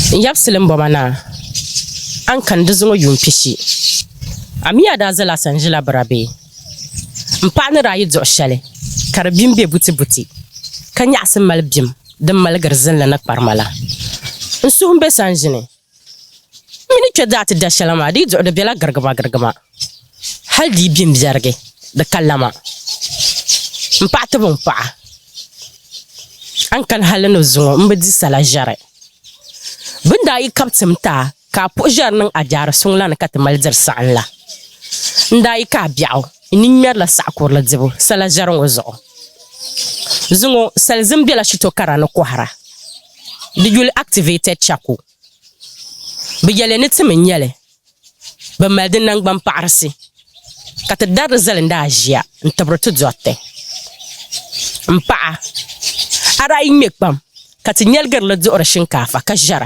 Yabsilim bomana an kan di zuŋɔ yuun pishi amiya daa zala sanjila birabe n paɣa ni raayi duɣu shɛli ka di bim be buti buti ka nyaɣasi mali bim din maligiri zinli ni kparima la n suhu n be sanjini mini kpe daa ti da shɛli maa di duɣu di bela girigima hali di bim biɛrigi di ka lama n paɣa tibi n paɣa an kan hali ni zuŋɔ n bi di sala ʒɛri bin daa yi kabtim taa ka a puɣu ʒɛri niŋ a jaari suŋ la ni ka ti mali diri saɣam la n daa yi ka a biɛɣu n ni ŋmɛrila saɣa kurili dibu sala ʒɛri ŋɔ zuɣu zuŋɔ salizim bela shito kara ni kohara di yuli activated chaku bi yɛli ni timi n nyɛli bi mali di nangbani paɣarisi ka ti dari zali n daa ʒiya n tibiri ti dɔriti n paɣa a daa yi ŋmɛ kpam ka ti nyɛligiri li duɣuri shinkaafa ka ʒɛra